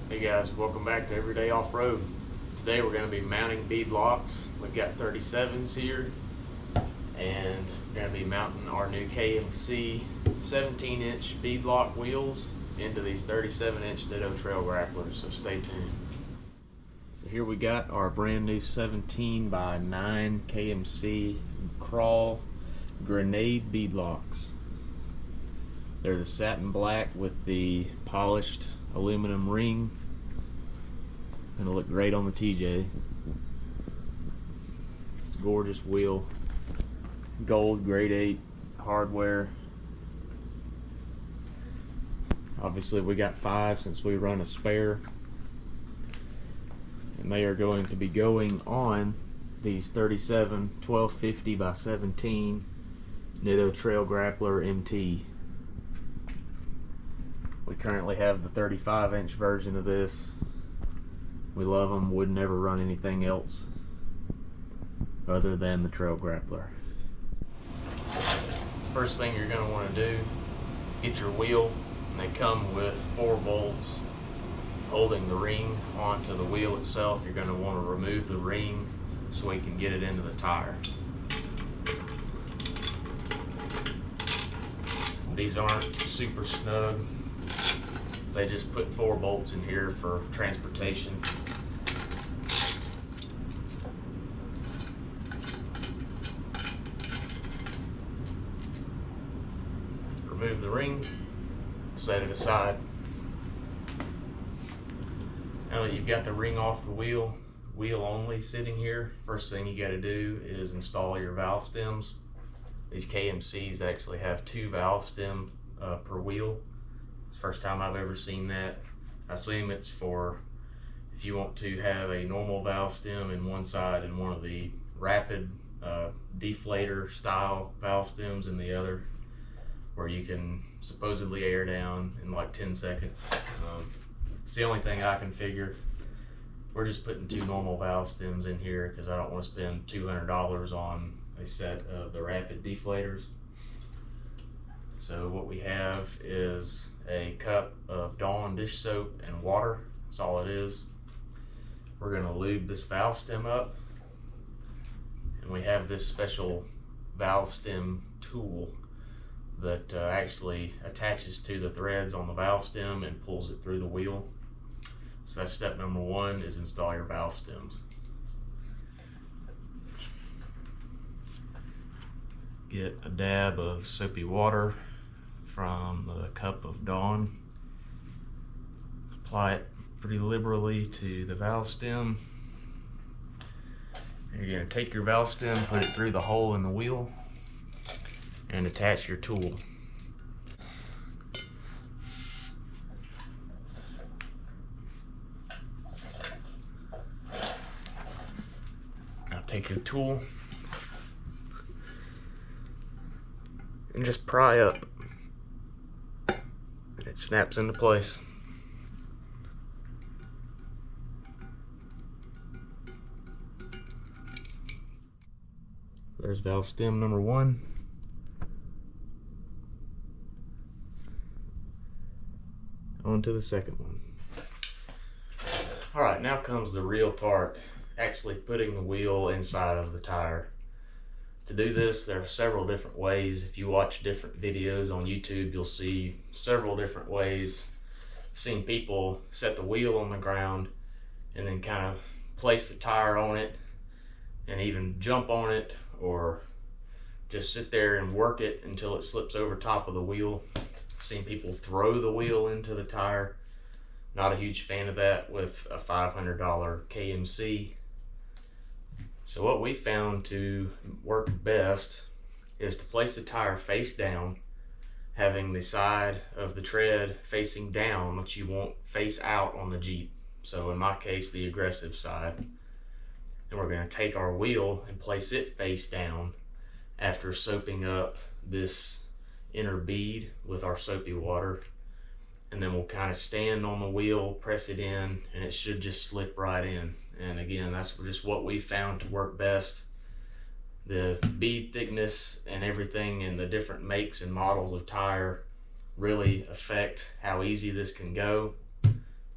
Hey guys, welcome back to Everyday Off-Road. Today we're going to be mounting bead locks. We've got 37s here, and we're going to be mounting our new KMC 17-inch bead lock wheels into these 37-inch Ditto trail grapplers, so stay tuned. So here we got our brand new 17 by 9 KMC crawl grenade bead locks. They're the satin black with the polished aluminum ring. Gonna look great on the TJ. It's a gorgeous wheel. Gold grade 8 hardware. Obviously we got 5 since we run a spare. And they are going to be going on these 37 1250 by 17 Ditto Trail Grappler MT. We currently have the 35-inch version of this. We love them, would never run anything else other than the Trail Grappler. First thing you're going to want to do, get your wheel, and they come with 4 bolts holding the ring onto the wheel itself. You're going to want to remove the ring so we can get it into the tire. These aren't super snug. They just put 4 bolts in here for transportation. Remove the ring, set it aside. Now that you've got the ring off the wheel only sitting here, first thing you got to do is install your valve stems. These KMCs actually have 2 valve stems per wheel. It's the first time I've ever seen that. I assume it's for if you want to have a normal valve stem in one side and one of the rapid deflator style valve stems in the other, where you can supposedly air down in like 10 seconds. It's the only thing I can figure. We're just putting 2 normal valve stems in here because I don't want to spend $200 on a set of the rapid deflators. So what we have is a cup of Dawn dish soap and water. That's all it is. We're going to lube this valve stem up, and we have this special valve stem tool that actually attaches to the threads on the valve stem and pulls it through the wheel. So that's step number 1, is install your valve stems. Get a dab of soapy water from the cup of Dawn. Apply it pretty liberally to the valve stem. And you're going to take your valve stem, put it through the hole in the wheel, and attach your tool. Now take your tool and just pry up, and it snaps into place. There's valve stem number 1. On to the second one. Alright, now comes the real part, actually putting the wheel inside of the tire. To do this, there are several different ways. If you watch different videos on YouTube, you'll see several different ways. I've seen people set the wheel on the ground and then kind of place the tire on it and even jump on it, or just sit there and work it until it slips over top of the wheel. I've seen people throw the wheel into the tire. Not a huge fan of that with a $500 KMC. So what we found to work best is to place the tire face down, having the side of the tread facing down, which you want face out on the Jeep. So in my case, the aggressive side. And we're going to take our wheel and place it face down after soaping up this inner bead with our soapy water. And then we'll kind of stand on the wheel, press it in, and it should just slip right in. And again, that's just what we found to work best. The bead thickness and everything and the different makes and models of tire really affect how easy this can go.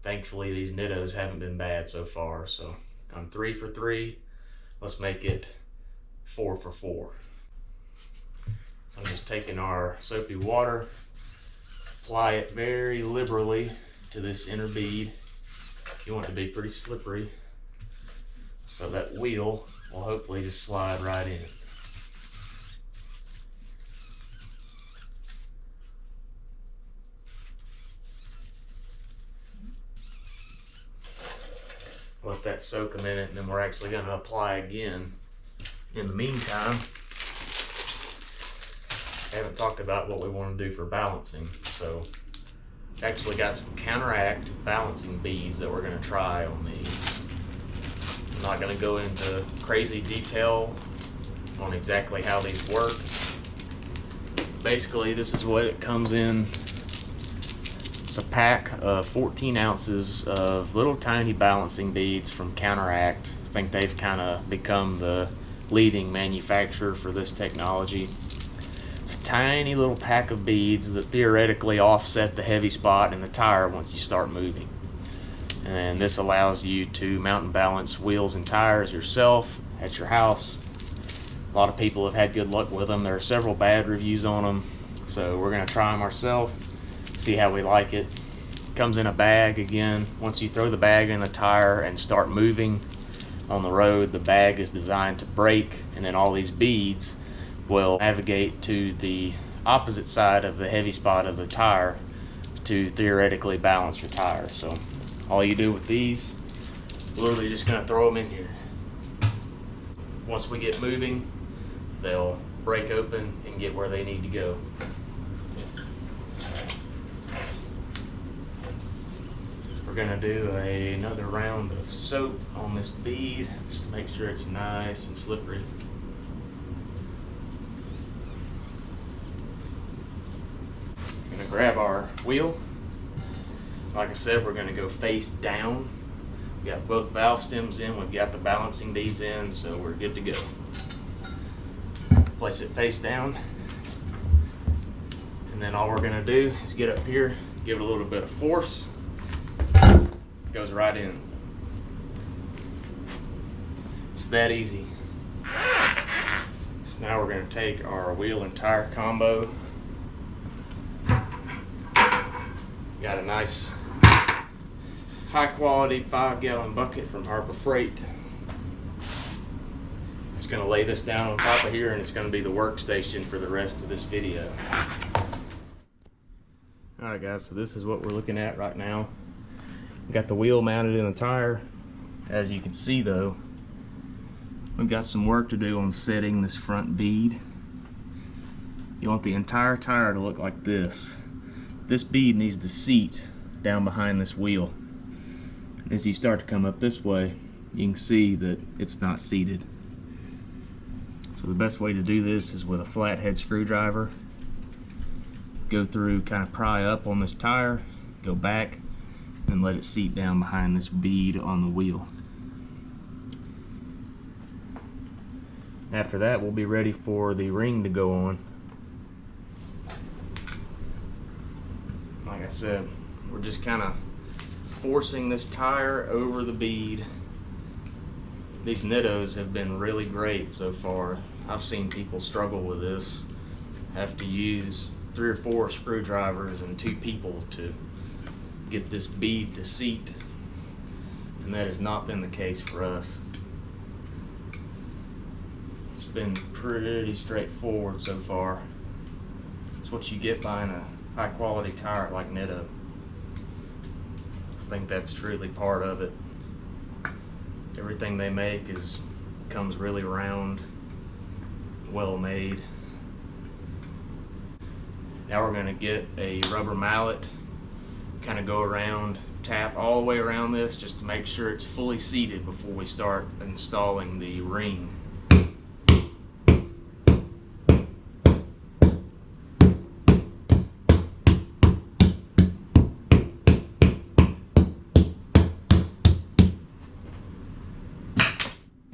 Thankfully, these nittos haven't been bad so far, so I'm 3 for 3. Let's make it 4 for 4. So I'm just taking our soapy water, apply it very liberally to this inner bead. You want it to be pretty slippery, so that wheel will hopefully just slide right in. Let that soak a minute, and then we're actually going to apply again. In the meantime, I haven't talked about what we want to do for balancing. So actually got some counteract balancing beads that we're going to try on these. I'm not going to go into crazy detail on exactly how these work. Basically, this is what it comes in. It's a pack of 14 ounces of little tiny balancing beads from Counteract. I think they've kind of become the leading manufacturer for this technology. It's a tiny little pack of beads that theoretically offset the heavy spot in the tire once you start moving. And this allows you to mount and balance wheels and tires yourself at your house. A lot of people have had good luck with them. There are several bad reviews on them, so we're going to try them ourselves. See how we like it. Comes in a bag again. Once you throw the bag in the tire and start moving on the road, the bag is designed to break, and then all these beads will navigate to the opposite side of the heavy spot of the tire to theoretically balance your tire. So all you do with these, literally just going to throw them in here. Once we get moving, they'll break open and get where they need to go. We're going to do another round of soap on this bead just to make sure it's nice and slippery. We're going to grab our wheel. Like I said, we're going to go face down. We got both valve stems in, we've got the balancing beads in, so we're good to go. Place it face down, and then all we're going to do is get up here, give it a little bit of force. Goes right in. It's that easy. So now we're going to take our wheel and tire combo. Got a nice high quality 5-gallon bucket from Harbor Freight. Just going to lay this down on top of here, and it's going to be the workstation for the rest of this video. Alright guys, so this is what we're looking at right now. We got the wheel mounted in the tire. As you can see though, we've got some work to do on setting this front bead. You want the entire tire to look like this. This bead needs to seat down behind this wheel. As you start to come up this way, you can see that it's not seated. So the best way to do this is with a flathead screwdriver. Go through, kind of pry up on this tire, go back, and let it seat down behind this bead on the wheel. After that, we'll be ready for the ring to go on. Like I said, we're just kind of forcing this tire over the bead. These nittos have been really great so far. I've seen people struggle with this, have to use 3 or 4 screwdrivers and 2 people to get this bead to seat, and that has not been the case for us. It's been pretty straightforward so far. It's what you get buying a high quality tire like Nitto. I think that's truly part of it. Everything they make comes really round, well made. Now we're going to get a rubber mallet, kind of go around, tap all the way around this just to make sure it's fully seated before we start installing the ring.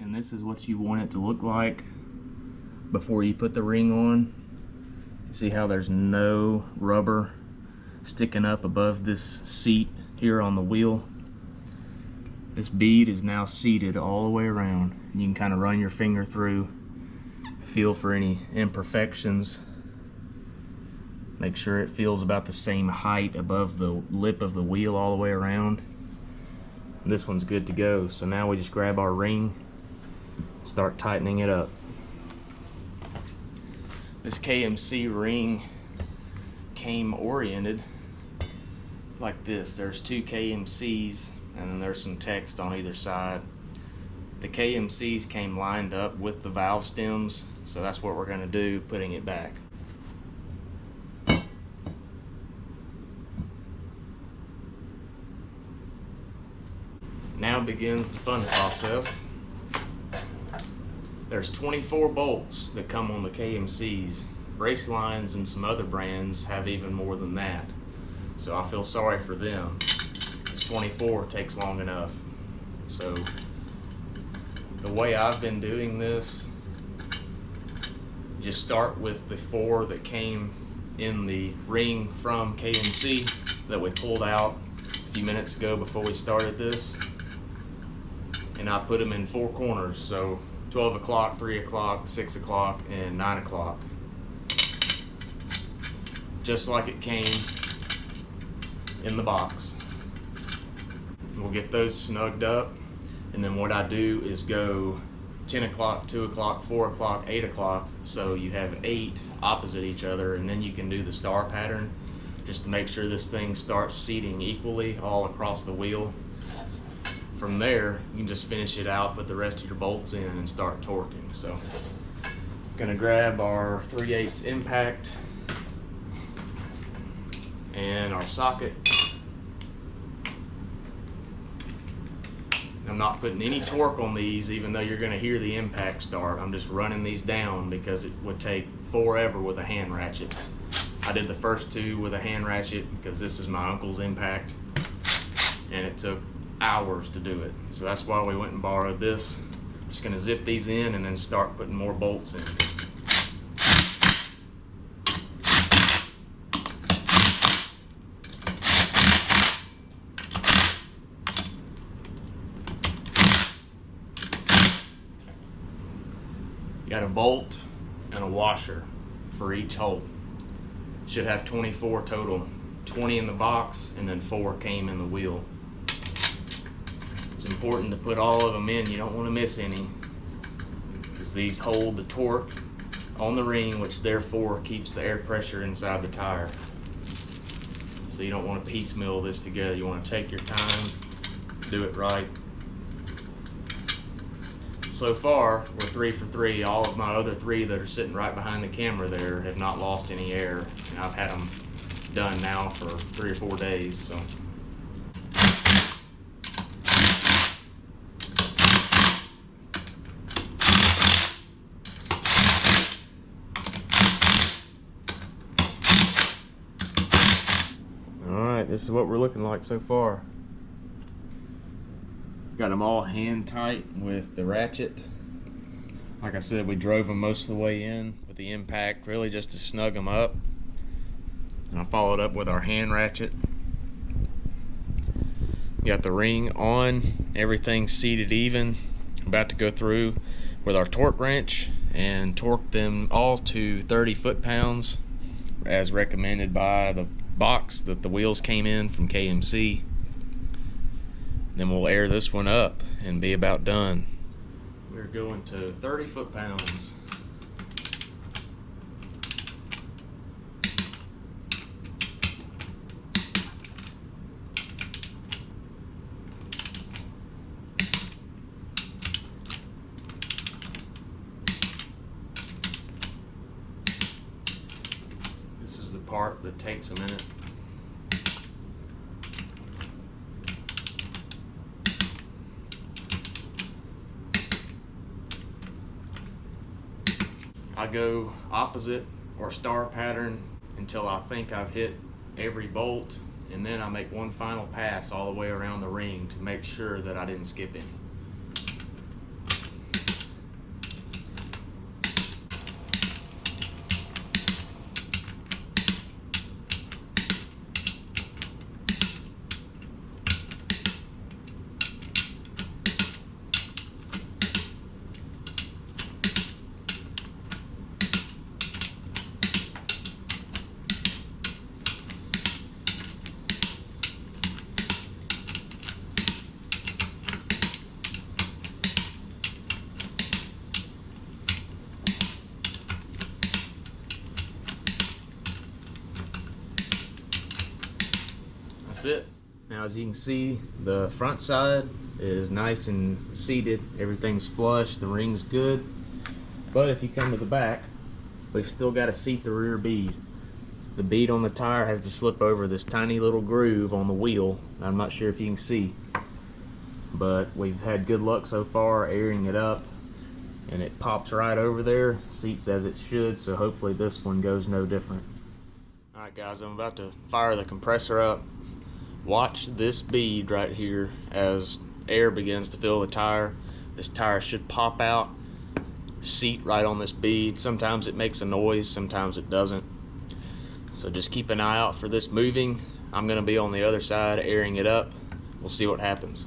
And this is what you want it to look like before you put the ring on. See how there's no rubber sticking up above this seat here on the wheel. This bead is now seated all the way around. You can kind of run your finger through, feel for any imperfections. Make sure it feels about the same height above the lip of the wheel all the way around. This one's good to go. So now we just grab our ring, start tightening it up. This KMC ring came oriented like this. There's two KMCs and then there's some text on either side. The KMCs came lined up with the valve stems, so that's what we're going to do, putting it back. Now begins the fun process. There's 24 bolts that come on the KMCs. Racelines and some other brands have even more than that. So I feel sorry for them. This 24 takes long enough. So the way I've been doing this, just start with the 4 that came in the ring from KMC that we pulled out a few minutes ago before we started this. And I put them in 4 corners, so 12 o'clock, 3 o'clock, 6 o'clock, and 9 o'clock. Just like it came in the box. We'll get those snugged up, and then what I do is go 10 o'clock, 2 o'clock, 4 o'clock, 8 o'clock, so you have 8 opposite each other, and then you can do the star pattern just to make sure this thing starts seating equally all across the wheel. From there, you can just finish it out, put the rest of your bolts in, and start torquing. So, I'm gonna grab our 3/8 impact and our socket. I'm not putting any torque on these, even though you're gonna hear the impact start. I'm just running these down because it would take forever with a hand ratchet. I did the first 2 with a hand ratchet because this is my uncle's impact, and it took hours to do it. So that's why we went and borrowed this. I'm just gonna zip these in and then start putting more bolts in. Got a bolt and a washer for each hole. Should have 24 total. 20 in the box and then 4 came in the wheel. It's important to put all of them in. You don't want to miss any, because these hold the torque on the ring, which therefore keeps the air pressure inside the tire. So you don't want to piecemeal this together. You want to take your time, do it right. So far, we're 3 for 3. All of my other 3 that are sitting right behind the camera there have not lost any air. And I've had them done now for 3 or 4 days. So. This is what we're looking like so far. Got them all hand tight with the ratchet. Like I said, we drove them most of the way in with the impact, really just to snug them up. And I followed up with our hand ratchet. Got the ring on, everything seated even. About to go through with our torque wrench and torque them all to 30 foot-pounds as recommended by the box that the wheels came in from KMC. Then we'll air this one up and be about done. We're going to 30 foot-pounds. This is the part that takes a minute. I go opposite or star pattern until I think I've hit every bolt, and then I make one final pass all the way around the ring to make sure that I didn't skip any. Now as you can see, the front side is nice and seated, everything's flush, the ring's good. But if you come to the back, we've still got to seat the rear bead. The bead on the tire has to slip over this tiny little groove on the wheel. I'm not sure if you can see, but we've had good luck so far airing it up, and it pops right over there, seats as it should, so hopefully this one goes no different. Alright guys, I'm about to fire the compressor up. Watch this bead right here as air begins to fill the tire. This tire should pop out, seat right on this bead. Sometimes it makes a noise, sometimes it doesn't. So just keep an eye out for this moving. I'm gonna be on the other side airing it up. We'll see what happens.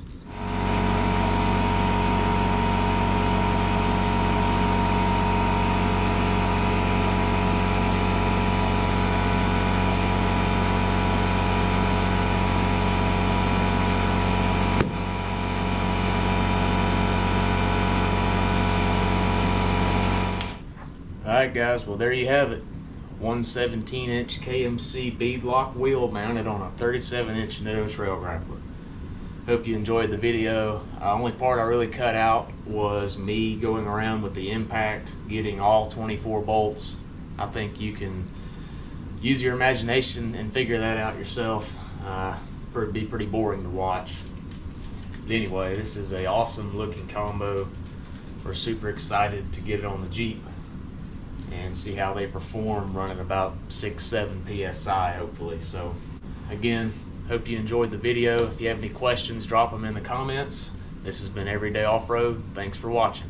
Alright guys, well there you have it. 117-inch KMC beadlock wheel mounted on a 37-inch nose rail grappler. Hope you enjoyed the video. Only part I really cut out was me going around with the impact, getting all 24 bolts. I think you can use your imagination and figure that out yourself. It'd be pretty boring to watch. But anyway, this is an awesome looking combo. We're super excited to get it on the Jeep and see how they perform running about 6-7 psi hopefully. So again, hope you enjoyed the video. If you have any questions, drop them in the comments. This has been Everyday Off-Road. Thanks for watching.